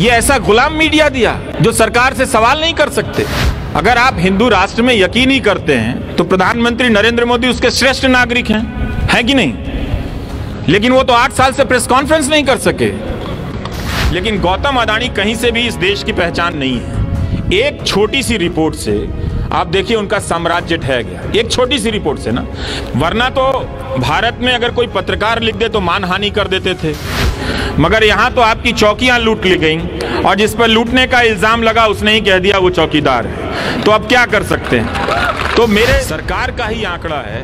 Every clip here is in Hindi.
ये ऐसा गुलाम मीडिया दिया जो सरकार से सवाल नहीं कर सकते। अगर आप हिंदू राष्ट्र में यकीन ही करते हैं तो प्रधानमंत्री नरेंद्र मोदी उसके श्रेष्ठ नागरिक हैं कि नहीं? लेकिन वो तो 8 साल से प्रेस कॉन्फ्रेंस नहीं कर सके। लेकिन गौतम अडानी कहीं से भी इस देश की पहचान नहीं है। एक छोटी सी रिपोर्ट से आप देखिए उनका साम्राज्य ढह गया, एक छोटी सी रिपोर्ट से ना। वरना तो भारत में अगर कोई पत्रकार लिख दे तो मानहानि कर देते थे, मगर यहां तो आपकी चौकियां लूट ली गईं और जिस पर लूटने का इल्जाम लगा उसने ही कह दिया वो चौकीदार है। तो अब क्या कर सकते हैं? तो मेरे सरकार का ही आंकड़ा है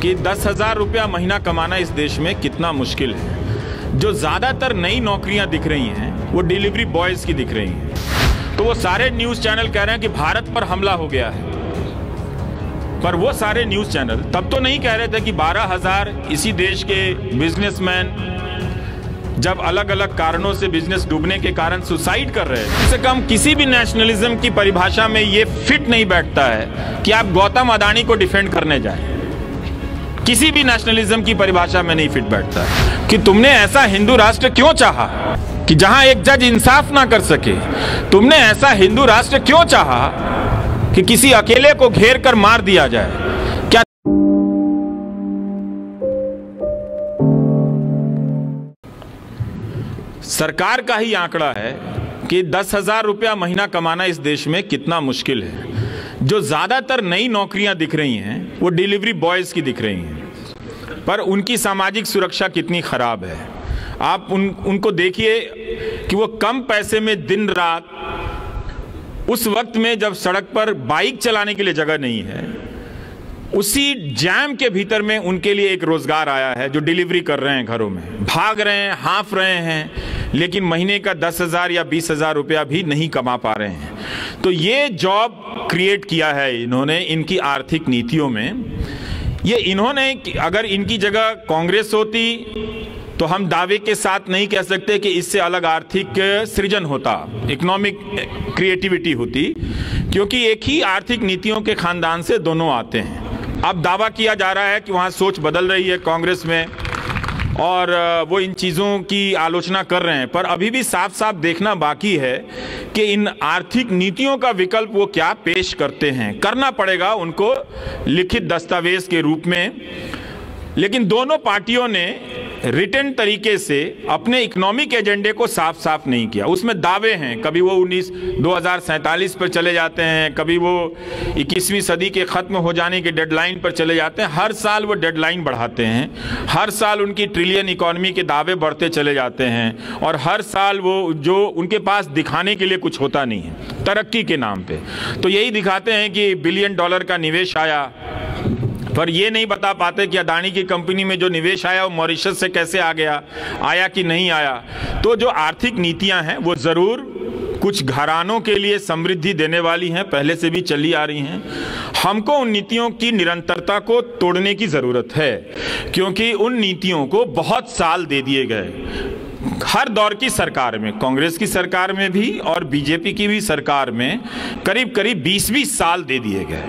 कि 10,000 रुपया महीना कमाना इस देश में कितना मुश्किल है। जो ज्यादातर नई नौकरियां दिख रही हैं वो डिलीवरी बॉयज की दिख रही हैं। तो वो सारे न्यूज चैनल कह रहे हैं कि भारत पर हमला हो गया है, पर वो सारे न्यूज चैनल तब तो नहीं कह रहे थे कि 12,000 इसी देश के बिजनेसमैन जब अलग अलग कारणों से बिजनेस डूबने के कारण सुसाइड कर रहे हैं। इससे कम किसी भी नेशनलिज्म की परिभाषा में ये फिट नहीं बैठता है कि आप गौतम अडानी को डिफेंड करने जाएं। किसी भी नेशनलिज्म की परिभाषा में नहीं फिट बैठता है कि तुमने ऐसा हिंदू राष्ट्र क्यों चाहा कि जहां एक जज इंसाफ ना कर सके। तुमने ऐसा हिंदू राष्ट्र क्यों चाहा कि किसी अकेले को घेर कर मार दिया जाए। क्या सरकार का ही आंकड़ा है कि 10,000 रुपया महीना कमाना इस देश में कितना मुश्किल है। जो ज्यादातर नई नौकरियां दिख रही हैं वो डिलीवरी बॉयज की दिख रही हैं, पर उनकी सामाजिक सुरक्षा कितनी खराब है। आप उनको देखिए कि वो कम पैसे में दिन रात, उस वक्त में जब सड़क पर बाइक चलाने के लिए जगह नहीं है, उसी जैम के भीतर में उनके लिए एक रोजगार आया है। जो डिलीवरी कर रहे हैं, घरों में भाग रहे हैं, हाँफ रहे हैं, लेकिन महीने का 10,000 या 20,000 रुपया भी नहीं कमा पा रहे हैं। तो ये जॉब क्रिएट किया है इन्होंने इनकी आर्थिक नीतियों में। ये इन्होंने, अगर इनकी जगह कांग्रेस होती तो हम दावे के साथ नहीं कह सकते कि इससे अलग आर्थिक सृजन होता, इकोनॉमिक क्रिएटिविटी होती, क्योंकि एक ही आर्थिक नीतियों के खानदान से दोनों आते हैं। अब दावा किया जा रहा है कि वहाँ सोच बदल रही है कांग्रेस में और वो इन चीज़ों की आलोचना कर रहे हैं, पर अभी भी साफ साफ देखना बाकी है कि इन आर्थिक नीतियों का विकल्प वो क्या पेश करते हैं। करना पड़ेगा उनको लिखित दस्तावेज के रूप में। लेकिन दोनों पार्टियों ने रिटन तरीके से अपने इकोनॉमिक एजेंडे को साफ साफ नहीं किया। उसमें दावे हैं, कभी वो 2047 पर चले जाते हैं, कभी वो 21वीं सदी के ख़त्म हो जाने के डेडलाइन पर चले जाते हैं। हर साल वो डेडलाइन बढ़ाते हैं, हर साल उनकी ट्रिलियन इकोनॉमी के दावे बढ़ते चले जाते हैं और हर साल वो जो उनके पास दिखाने के लिए कुछ होता नहीं है तरक्की के नाम पे। तो यही दिखाते हैं कि $1 बिलियन का निवेश आया, पर ये नहीं बता पाते कि अडानी की कंपनी में जो निवेश आया वो मॉरिशस से कैसे आ गया, आया कि नहीं आया। तो जो आर्थिक नीतियां हैं वो ज़रूर कुछ घरानों के लिए समृद्धि देने वाली हैं, पहले से भी चली आ रही हैं। हमको उन नीतियों की निरंतरता को तोड़ने की ज़रूरत है, क्योंकि उन नीतियों को बहुत साल दे दिए गए। हर दौर की सरकार में, कांग्रेस की सरकार में भी और बीजेपी की भी सरकार में करीब करीब 20-20 साल दे दिए गए।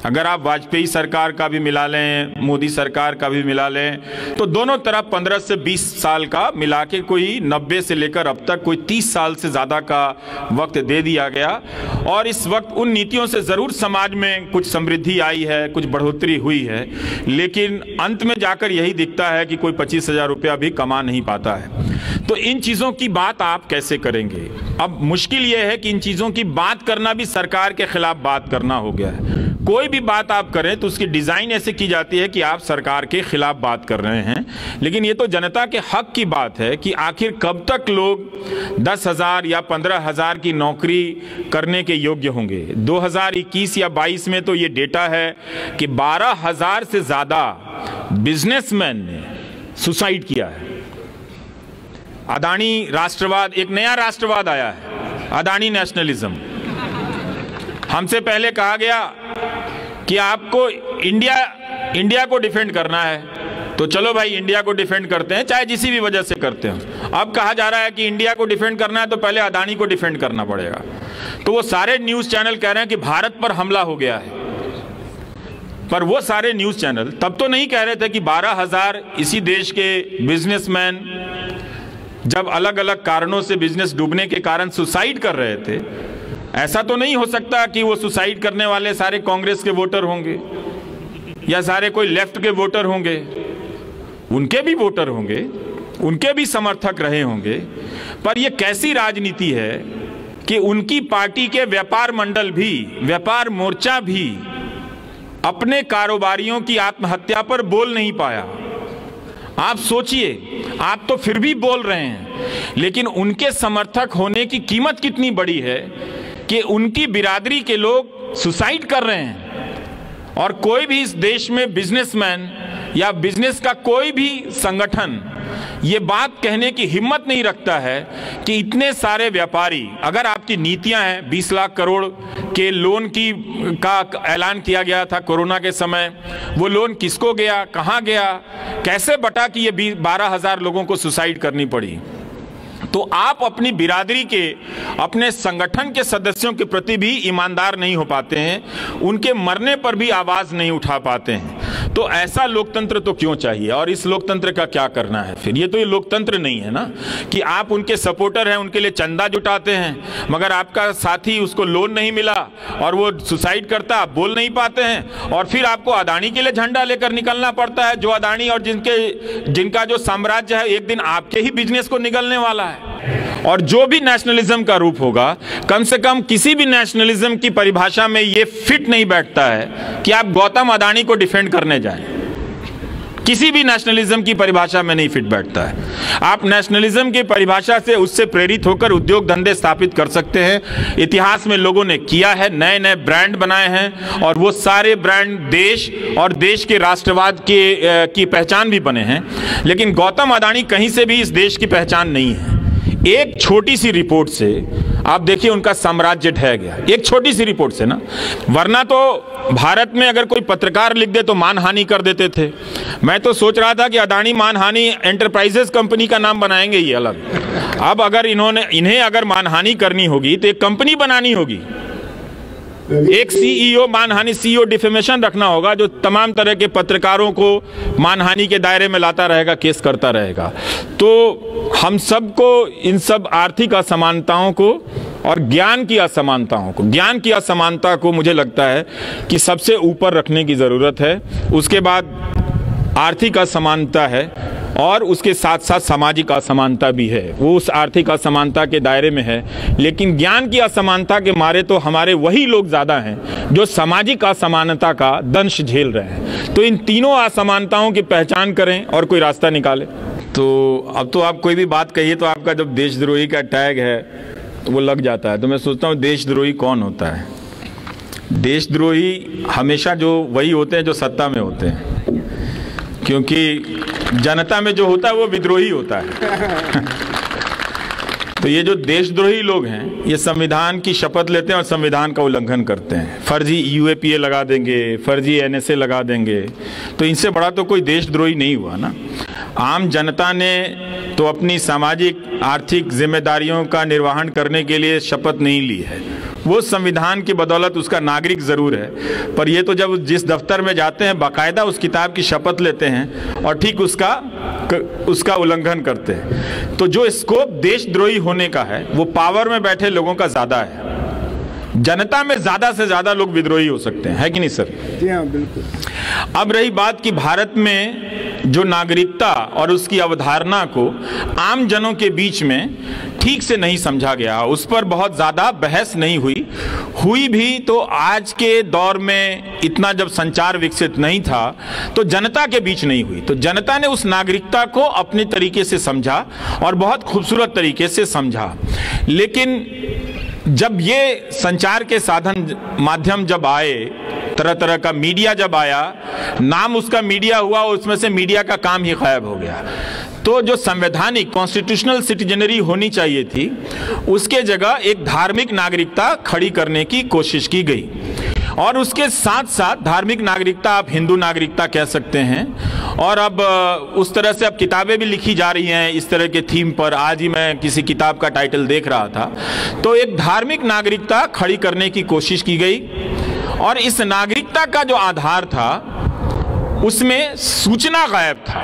अगर आप वाजपेयी सरकार का भी मिला लें, मोदी सरकार का भी मिला लें, तो दोनों तरफ 15 से 20 साल का मिला के कोई 90 से लेकर अब तक कोई 30 साल से ज़्यादा का वक्त दे दिया गया। और इस वक्त उन नीतियों से ज़रूर समाज में कुछ समृद्धि आई है, कुछ बढ़ोतरी हुई है, लेकिन अंत में जाकर यही दिखता है कि कोई 25,000 रुपया भी कमा नहीं पाता है। तो इन चीज़ों की बात आप कैसे करेंगे? अब मुश्किल ये है कि इन चीज़ों की बात करना भी सरकार के खिलाफ बात करना हो गया है। कोई भी बात आप करें तो उसकी डिज़ाइन ऐसे की जाती है कि आप सरकार के खिलाफ बात कर रहे हैं, लेकिन ये तो जनता के हक की बात है कि आखिर कब तक लोग 10,000 या 15,000 की नौकरी करने के योग्य होंगे। 2021 या 22 में तो ये डेटा है कि 12,000 से ज़्यादा बिजनेसमैन ने सुसाइड किया है। अडानी राष्ट्रवाद, एक नया राष्ट्रवाद आया है, अडानी नेशनलिज्म। हमसे पहले कहा गया कि आपको इंडिया को डिफेंड करना है, तो चलो भाई इंडिया को डिफेंड करते हैं, चाहे जिसी भी वजह से करते हो। अब कहा जा रहा है कि इंडिया को डिफेंड करना है तो पहले अडानी को डिफेंड करना पड़ेगा। तो वो सारे न्यूज चैनल कह रहे हैं कि भारत पर हमला हो गया है, पर वो सारे न्यूज चैनल तब तो नहीं कह रहे थे कि 12,000 इसी देश के बिजनेसमैन जब अलग अलग कारणों से बिजनेस डूबने के कारण सुसाइड कर रहे थे, ऐसा तो नहीं हो सकता कि वो सुसाइड करने वाले सारे कांग्रेस के वोटर होंगे या सारे कोई लेफ्ट के वोटर होंगे। उनके भी वोटर होंगे, उनके भी समर्थक रहे होंगे, पर यह कैसी राजनीति है कि उनकी पार्टी के व्यापार मंडल भी, व्यापार मोर्चा भी अपने कारोबारियों की आत्महत्या पर बोल नहीं पाया। आप सोचिए, आप तो फिर भी बोल रहे हैं, लेकिन उनके समर्थक होने की कीमत कितनी बड़ी है कि उनकी बिरादरी के लोग सुसाइड कर रहे हैं। और कोई भी इस देश में बिजनेसमैन या बिजनेस का कोई भी संगठन ये बात कहने की हिम्मत नहीं रखता है कि इतने सारे व्यापारी, अगर आपकी नीतियां हैं, 20 लाख करोड़ के लोन का ऐलान किया गया था कोरोना के समय, वो लोन किसको गया, कहां गया, कैसे बटा कि ये 12,000 लोगों को सुसाइड करनी पड़ी। तो आप अपनी बिरादरी के, अपने संगठन के सदस्यों के प्रति भी ईमानदार नहीं हो पाते हैं, उनके मरने पर भी आवाज नहीं उठा पाते हैं। तो ऐसा लोकतंत्र तो क्यों चाहिए? और इस लोकतंत्र का क्या करना है फिर? ये तो ये लोकतंत्र नहीं है ना कि आप उनके सपोर्टर हैं, उनके लिए चंदा जुटाते हैं, मगर आपका साथी, उसको लोन नहीं मिला और वो सुसाइड करता, आप बोल नहीं पाते हैं, और फिर आपको अदानी के लिए झंडा लेकर निकलना पड़ता है, जो अदानी और जिनका जो साम्राज्य है एक दिन आपके ही बिजनेस को निगलने वाला है। और जो भी नेशनलिज्म का रूप होगा, कम से कम किसी भी नेशनलिज्म की परिभाषा में ये फिट नहीं बैठता है कि आप गौतम अदानी को डिफेंड करने जाएं। किसी भी नेशनलिज्म की परिभाषा में नहीं फिट बैठता है। आप नेशनलिज्म की परिभाषा से, उससे प्रेरित होकर उद्योग धंधे स्थापित कर सकते हैं। इतिहास में लोगों ने किया है, नए नए ब्रांड बनाए हैं, और वो सारे ब्रांड देश और देश के राष्ट्रवाद की पहचान भी बने हैं। लेकिन गौतम अदानी कहीं से भी इस देश की पहचान नहीं है। एक छोटी सी रिपोर्ट से आप देखिए उनका साम्राज्य ढह गया, एक छोटी सी रिपोर्ट से ना। वरना तो भारत में अगर कोई पत्रकार लिख दे तो मानहानि कर देते थे। मैं तो सोच रहा था कि अदानी मानहानि एंटरप्राइजेस कंपनी का नाम बनाएंगे ये अलग। अब अगर इन्हें अगर मानहानि करनी होगी तो एक कंपनी बनानी होगी, एक सीईओ, मानहानि सीईओ डिफेमेशन रखना होगा, जो तमाम तरह के पत्रकारों को मानहानि के दायरे में लाता रहेगा, केस करता रहेगा। तो हम सबको इन सब आर्थिक असमानताओं को और ज्ञान की असमानता को मुझे लगता है कि सबसे ऊपर रखने की जरूरत है। उसके बाद आर्थिक असमानता है और उसके साथ साथ सामाजिक असमानता भी है, वो उस आर्थिक असमानता के दायरे में है। लेकिन ज्ञान की असमानता के मारे तो हमारे वही लोग ज़्यादा हैं जो सामाजिक असमानता का दंश झेल रहे हैं। तो इन तीनों असमानताओं की पहचान करें और कोई रास्ता निकालें। तो अब तो आप कोई भी बात कहिए तो आपका जब देशद्रोही का टैग है तो वो लग जाता है। तो मैं सोचता हूँ देशद्रोही कौन होता है? देशद्रोही हमेशा जो वही होते हैं जो सत्ता में होते हैं, क्योंकि जनता में जो होता है वो विद्रोही होता है। तो ये जो देशद्रोही लोग हैं ये संविधान की शपथ लेते हैं और संविधान का उल्लंघन करते हैं। फर्जी यूएपीए लगा देंगे, फर्जी एनएसए लगा देंगे, तो इनसे बड़ा तो कोई देशद्रोही नहीं हुआ ना। आम जनता ने तो अपनी सामाजिक आर्थिक जिम्मेदारियों का निर्वहन करने के लिए शपथ नहीं ली है, वो संविधान की बदौलत उसका नागरिक जरूर है। पर ये तो जब जिस दफ्तर में जाते हैं बाकायदा उस किताब की शपथ लेते हैं और ठीक उसका उल्लंघन करते हैं। तो जो स्कोप देशद्रोही होने का है वो पावर में बैठे लोगों का ज्यादा है। जनता में ज्यादा से ज्यादा लोग विद्रोही हो सकते हैं, है कि नहीं सर? जी हाँ, बिल्कुल। अब रही बात कि भारत में जो नागरिकता और उसकी अवधारणा को आम जनों के बीच में ठीक से नहीं समझा गया, उस पर बहुत ज्यादा बहस नहीं हुई भी तो आज के दौर में इतना जब संचार विकसित नहीं था तो जनता के बीच नहीं हुई। तो जनता ने उस नागरिकता को अपने तरीके से समझा और बहुत खूबसूरत तरीके से समझा। लेकिन जब ये संचार के साधन माध्यम जब आए, तरह तरह का मीडिया जब आया, नाम उसका मीडिया हुआ, उसमें से मीडिया का काम ही गायब हो गया। तो जो संवैधानिक कॉन्स्टिट्यूशनल सिटीजनरी होनी चाहिए थी उसके जगह एक धार्मिक नागरिकता खड़ी करने की कोशिश की गई। और उसके साथ साथ धार्मिक नागरिकता आप हिंदू नागरिकता कह सकते हैं। और अब उस तरह से अब किताबें भी लिखी जा रही हैं इस तरह के थीम पर। आज ही मैं किसी किताब का टाइटल देख रहा था। तो एक धार्मिक नागरिकता खड़ी करने की कोशिश की गई और इस नागरिकता का जो आधार था उसमें सूचना गायब था।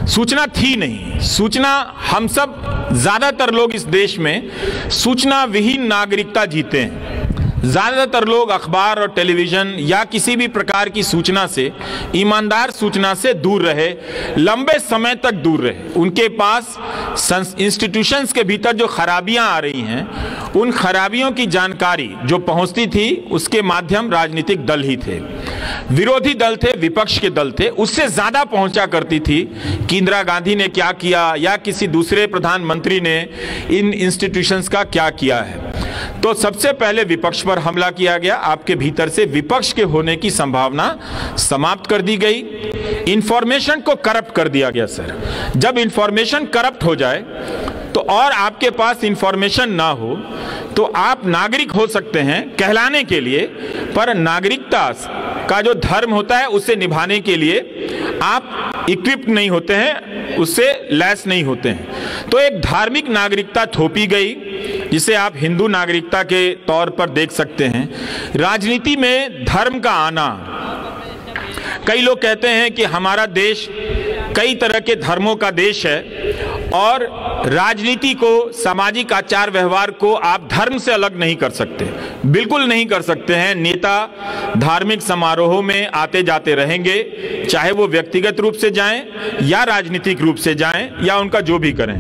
सूचना थी नहीं। सूचना, हम सब ज्यादातर लोग इस देश में सूचना विहीन नागरिकता जीते हैं। ज्यादातर लोग अखबार और टेलीविजन या किसी भी प्रकार की सूचना से, ईमानदार सूचना से दूर रहे, लंबे समय तक दूर रहे। उनके पास इंस्टीट्यूशंस के भीतर जो खराबियां आ रही हैं, उन खराबियों की जानकारी जो पहुंचती थी उसके माध्यम राजनीतिक दल ही थे, विरोधी दल थे, विपक्ष के दल थे, उससे ज्यादा पहुंचा करती थी कि इंदिरा गांधी ने क्या किया या किसी दूसरे प्रधानमंत्री ने इन इंस्टीट्यूशंस का क्या किया है। तो सबसे पहले विपक्ष पर हमला किया गया। आपके भीतर से विपक्ष के होने की संभावना समाप्त कर दी गई। इंफॉर्मेशन को करप्ट कर दिया गया। सर, जब इंफॉर्मेशन करप्ट हो जाए तो और आपके पास इंफॉर्मेशन ना हो तो आप नागरिक हो सकते हैं कहलाने के लिए, पर नागरिकता का जो धर्म होता है उसे निभाने के लिए आप इक्विप्ड नहीं होते हैं, उससे लैस नहीं होते हैं। तो एक धार्मिक नागरिकता थोपी गई, जिसे आप हिंदू नागरिकता के तौर पर देख सकते हैं। राजनीति में धर्म का आना, कई लोग कहते हैं कि हमारा देश कई तरह के धर्मों का देश है और राजनीति को, सामाजिक आचार व्यवहार को आप धर्म से अलग नहीं कर सकते। बिल्कुल नहीं कर सकते हैं। नेता धार्मिक समारोहों में आते जाते रहेंगे, चाहे वो व्यक्तिगत रूप से जाएं या राजनीतिक रूप से जाएं या उनका जो भी करें।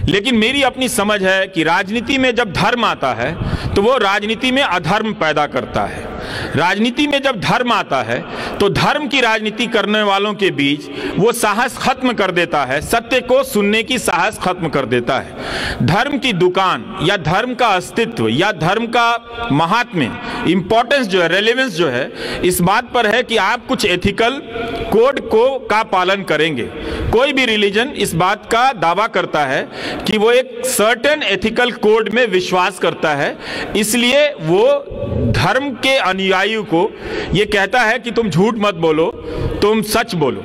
लेकिन मेरी अपनी समझ है कि राजनीति में जब धर्म आता है तो वो राजनीति में अधर्म पैदा करता है। राजनीति में जब धर्म आता है तो धर्म की राजनीति करने वालों के बीच वो साहस खत्म कर देता है, सत्य को सुनने की साहस खत्म कर देता है। धर्म की दुकान या धर्म का अस्तित्व या धर्म का महात्म्य, इंपॉर्टेंस जो है, रेलेवेंस जो है, इस बात पर है कि आप कुछ एथिकल कोड का पालन करेंगे। कोई भी रिलीजन इस बात का दावा करता है कि वो एक सर्टेन एथिकल कोड में विश्वास करता है, इसलिए वो धर्म के अनुयायियों को ये कहता है कि तुम झूठ मत बोलो, तुम सच बोलो।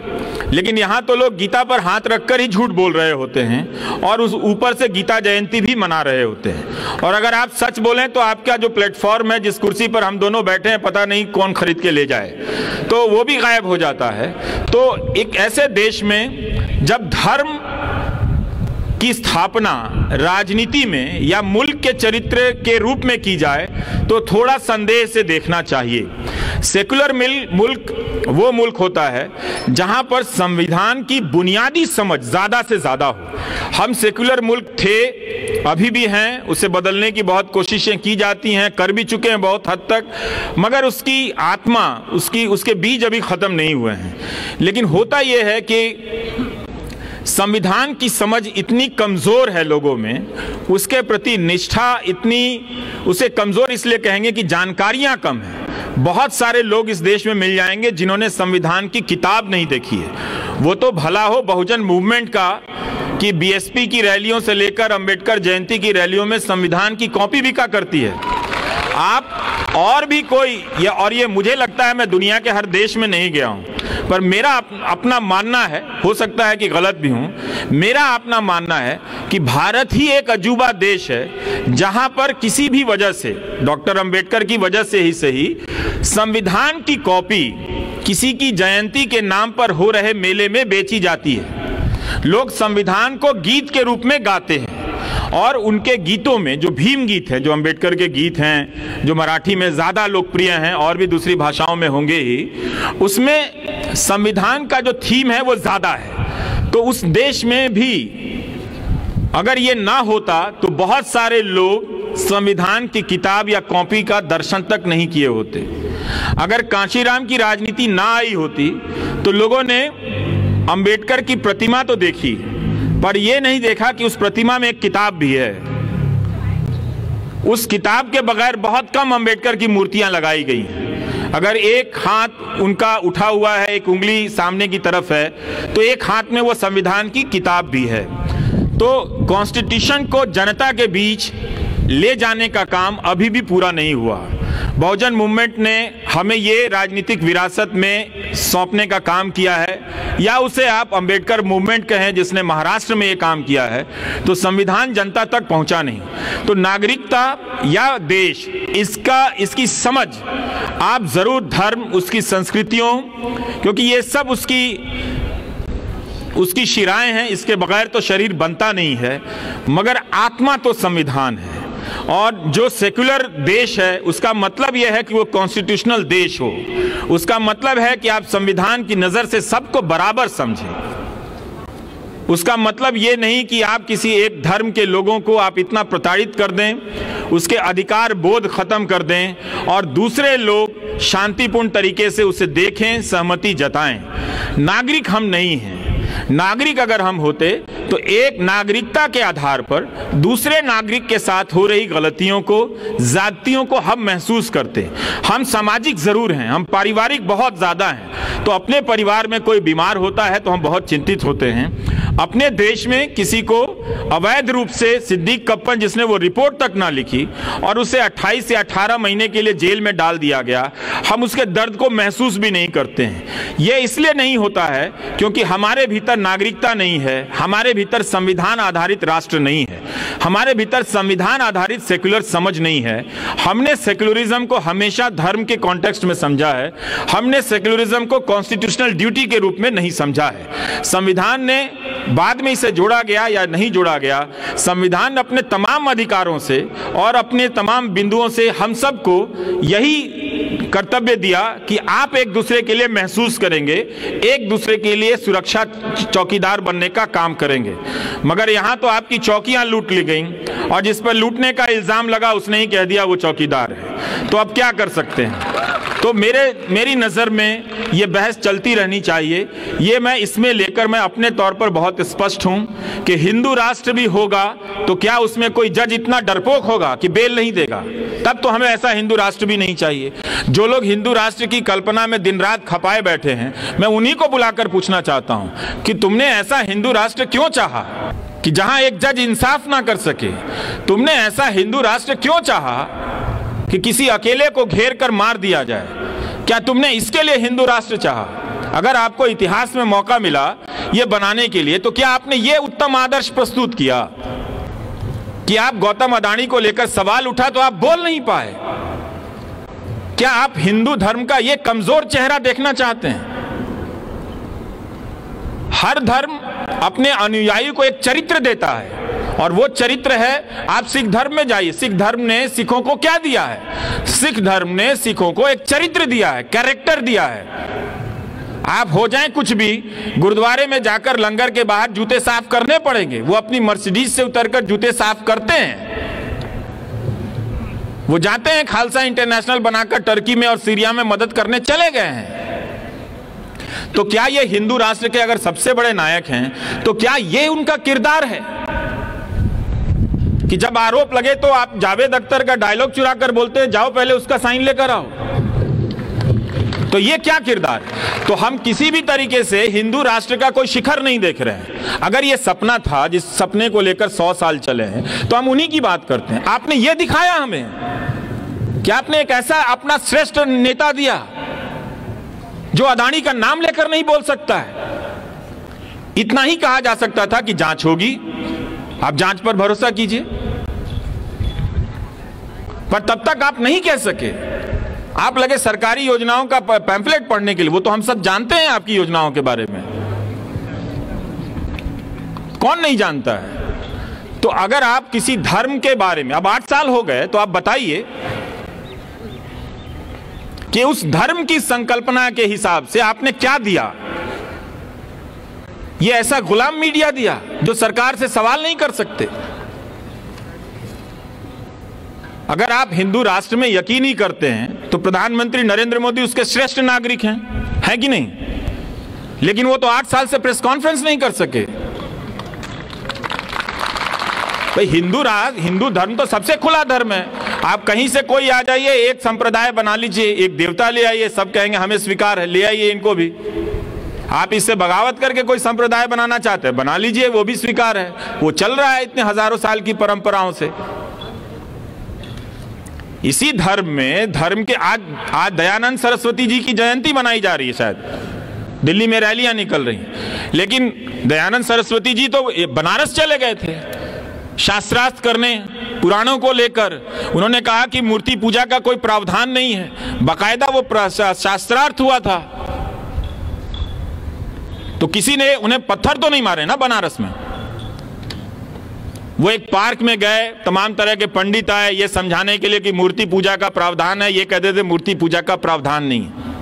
लेकिन यहां तो लोग गीता पर हाथ रखकर ही झूठ बोल रहे होते हैं और उस ऊपर से गीता जयंती भी मना रहे होते हैं। और अगर आप सच बोलें तो आपका जो प्लेटफॉर्म है, जिस कुर्सी पर हम दोनों बैठे हैं, पता नहीं कौन खरीद के ले जाए, तो वो भी गायब हो जाता है। तो एक ऐसे देश में जब धर्म की स्थापना राजनीति में या मुल्क के चरित्र के रूप में की जाए तो थोड़ा संदेह से देखना चाहिए। सेकुलर मुल्क वो मुल्क होता है जहां पर संविधान की बुनियादी समझ ज्यादा से ज्यादा हो। हम सेकुलर मुल्क थे, अभी भी हैं, उसे बदलने की बहुत कोशिशें की जाती हैं, कर भी चुके हैं बहुत हद तक, मगर उसकी आत्मा, उसके बीज अभी खत्म नहीं हुए हैं। लेकिन होता यह है कि संविधान की समझ इतनी कमजोर है लोगों में, उसके प्रति निष्ठा इतनी, उसे कमजोर इसलिए कहेंगे कि जानकारियां कम है। बहुत सारे लोग इस देश में मिल जाएंगे जिन्होंने संविधान की किताब नहीं देखी है। वो तो भला हो बहुजन मूवमेंट का कि बीएसपी की रैलियों से लेकर अंबेडकर जयंती की रैलियों में संविधान की कॉपी बिका करती है। आप और भी कोई, और ये मुझे लगता है, मैं दुनिया के हर देश में नहीं गया हूं, पर मेरा अपना मानना है, हो सकता है कि गलत भी हूं, मेरा अपना मानना है कि भारत ही एक अजूबा देश है जहां पर किसी भी वजह से, डॉक्टर अंबेडकर की वजह से ही सही, संविधान की कॉपी किसी की जयंती के नाम पर हो रहे मेले में बेची जाती है। लोग संविधान को गीत के रूप में गाते हैं और उनके गीतों में जो भीम गीत है, जो अंबेडकर के गीत हैं, जो मराठी में ज्यादा लोकप्रिय हैं और भी दूसरी भाषाओं में होंगे ही, उसमें संविधान का जो थीम है वो ज्यादा है। तो उस देश में भी अगर ये ना होता तो बहुत सारे लोग संविधान की किताब या कॉपी का दर्शन तक नहीं किए होते। अगर कांशीराम की राजनीति ना आई होती तो लोगों ने अंबेडकर की प्रतिमा तो देखी, पर यह नहीं देखा कि उस प्रतिमा में एक किताब भी है। उस किताब के बगैर बहुत कम अंबेडकर की मूर्तियां लगाई गई हैं। अगर एक हाथ उनका उठा हुआ है, एक उंगली सामने की तरफ है, तो एक हाथ में वो संविधान की किताब भी है। तो कॉन्स्टिट्यूशन को जनता के बीच ले जाने का काम अभी भी पूरा नहीं हुआ। बहुजन मूवमेंट ने हमें ये राजनीतिक विरासत में सौंपने का काम किया है, या उसे आप अंबेडकर मूवमेंट कहें जिसने महाराष्ट्र में ये काम किया है, तो संविधान जनता तक पहुंचा नहीं। तो नागरिकता या देश, इसकी समझ आप जरूर धर्म, उसकी संस्कृतियों, क्योंकि ये सब उसकी उसकी शिराएं हैं, इसके बगैर तो शरीर बनता नहीं है, मगर आत्मा तो संविधान है। और जो सेक्युलर देश है उसका मतलब यह है कि वो कॉन्स्टिट्यूशनल देश हो। उसका मतलब है कि आप संविधान की नज़र से सबको बराबर समझें। उसका मतलब ये नहीं कि आप किसी एक धर्म के लोगों को आप इतना प्रताड़ित कर दें, उसके अधिकार बोध खत्म कर दें और दूसरे लोग शांतिपूर्ण तरीके से उसे देखें, सहमति जताएं। नागरिक हम नहीं हैं। नागरिक अगर हम होते तो एक नागरिकता के आधार पर दूसरे नागरिक के साथ हो रही गलतियों को, ज्यादतियों को हम महसूस करते। हम सामाजिक जरूर हैं, हम पारिवारिक बहुत ज्यादा हैं। तो अपने परिवार में कोई बीमार होता है तो हम बहुत चिंतित होते हैं। अपने देश में किसी को अवैध रूप से सिद्दीक कप्पन, जिसने वो रिपोर्ट तक ना लिखी और उसे 28 से 18 महीने के लिए जेल में डाल दिया गया, हम उसके दर्द को महसूस भी नहीं करते हैं। ये इसलिए नहीं होता है क्योंकि हमारे भीतर नागरिकता नहीं है, हमारे भीतर संविधान आधारित राष्ट्र नहीं है, हमारे भीतर संविधान आधारित सेक्युलर समझ नहीं है। हमने सेक्युलरिज्म को हमेशा धर्म के कॉन्टेक्स्ट में समझा है, हमने सेक्युलरिज्म को कॉन्स्टिट्यूशनल ड्यूटी के रूप में नहीं समझा है। संविधान ने बाद में इसे जोड़ा गया या नहीं जोड़ा गया, संविधान अपने तमाम अधिकारों से और अपने तमाम बिंदुओं से हम सबको यही कर्तव्य दिया कि आप एक दूसरे के लिए महसूस करेंगे, एक दूसरे के लिए सुरक्षा चौकीदार बनने का काम करेंगे। मगर यहां तो आपकी चौकियां लूट ली गईं और जिस पर लूटने का इल्जाम लगा उसने ही कह दिया वो चौकीदार है। तो अब क्या कर सकते हैं? तो मेरी नज़र में ये बहस चलती रहनी चाहिए। ये मैं इसमें लेकर मैं अपने तौर पर बहुत स्पष्ट हूं कि हिंदू राष्ट्र भी होगा तो क्या उसमें कोई जज इतना डरपोक होगा कि बेल नहीं देगा? तब तो हमें ऐसा हिंदू राष्ट्र भी नहीं चाहिए। जो लोग हिंदू राष्ट्र की कल्पना में दिन रात खपाए बैठे हैं, मैं उन्हीं को बुलाकर पूछना चाहता हूं कि तुमने ऐसा हिंदू राष्ट्र क्यों चाहा कि जहां एक जज इंसाफ ना कर सके? तुमने ऐसा हिंदू राष्ट्र क्यों चाहा कि किसी अकेले को घेर कर मार दिया जाए? क्या तुमने इसके लिए हिंदू राष्ट्र चाहा? अगर आपको इतिहास में मौका मिला ये बनाने के लिए तो क्या आपने ये उत्तम आदर्श प्रस्तुत किया कि आप गौतम अडानी को लेकर सवाल उठा तो आप बोल नहीं पाए? क्या आप हिंदू धर्म का ये कमजोर चेहरा देखना चाहते हैं? हर धर्म अपने अनुयायी को एक चरित्र देता है और वो चरित्र है, आप सिख धर्म में जाइए, सिख धर्म ने सिखों को क्या दिया है? सिख धर्म ने सिखों को एक चरित्र दिया है, कैरेक्टर दिया है। आप हो जाएं कुछ भी, गुरुद्वारे में जाकर लंगर के बाहर जूते साफ करने पड़ेंगे। वो अपनी मर्सिडीज से उतरकर जूते साफ करते हैं। वो जाते हैं, खालसा इंटरनेशनल बनाकर टर्की में और सीरिया में मदद करने चले गए हैं। तो क्या ये हिंदू राष्ट्र के अगर सबसे बड़े नायक हैं तो क्या ये उनका किरदार है कि जब आरोप लगे तो आप जावेद अख्तर का डायलॉग चुरा कर बोलते हैं जाओ पहले उसका साइन लेकर आओ? तो ये क्या किरदार है? तो हम किसी भी तरीके से हिंदू राष्ट्र का कोई शिखर नहीं देख रहे हैं। अगर ये सपना था, जिस सपने को लेकर 100 साल चले हैं, तो हम उन्हीं की बात करते हैं। आपने ये दिखाया हमें कि आपने एक ऐसा अपना श्रेष्ठ नेता दिया जो अडानी का नाम लेकर नहीं बोल सकता है। इतना ही कहा जा सकता था कि जांच होगी, आप जांच पर भरोसा कीजिए, पर तब तक आप नहीं कह सके। आप लगे सरकारी योजनाओं का पैम्फलेट पढ़ने के लिए। वो तो हम सब जानते हैं आपकी योजनाओं के बारे में, कौन नहीं जानता है? तो अगर आप किसी धर्म के बारे में, अब 8 साल हो गए, तो आप बताइए कि उस धर्म की संकल्पना के हिसाब से आपने क्या दिया? ये ऐसा गुलाम मीडिया दिया जो सरकार से सवाल नहीं कर सकते। अगर आप हिंदू राष्ट्र में यकीन ही करते हैं तो प्रधानमंत्री नरेंद्र मोदी उसके श्रेष्ठ नागरिक हैं, है कि नहीं? लेकिन वो तो 8 साल से प्रेस कॉन्फ्रेंस नहीं कर सके। भाई हिंदू धर्म तो सबसे खुला धर्म है। आप कहीं से कोई आ जाइए, एक संप्रदाय बना लीजिए, एक देवता ले आइए, सब कहेंगे हमें स्वीकार है, ले आइए इनको भी। आप इससे बगावत करके कोई संप्रदाय बनाना चाहते हैं, बना लीजिए, वो भी स्वीकार है। वो चल रहा है इतने हजारों साल की परंपराओं से। इसी धर्म में के आज दयानंद सरस्वती जी की जयंती मनाई जा रही है, शायद दिल्ली में रैलियां निकल रही हैं। लेकिन दयानंद सरस्वती जी तो बनारस चले गए थे शास्त्रार्थ करने, पुराणों को लेकर। उन्होंने कहा कि मूर्ति पूजा का कोई प्रावधान नहीं है, बाकायदा वो शास्त्रार्थ हुआ था। तो किसी ने उन्हें पत्थर तो नहीं मारे ना बनारस में। वो एक पार्क में गए, तमाम तरह के पंडित आए ये समझाने के लिए कि मूर्ति पूजा का प्रावधान है, ये कहते थे मूर्ति पूजा का प्रावधान नहीं है।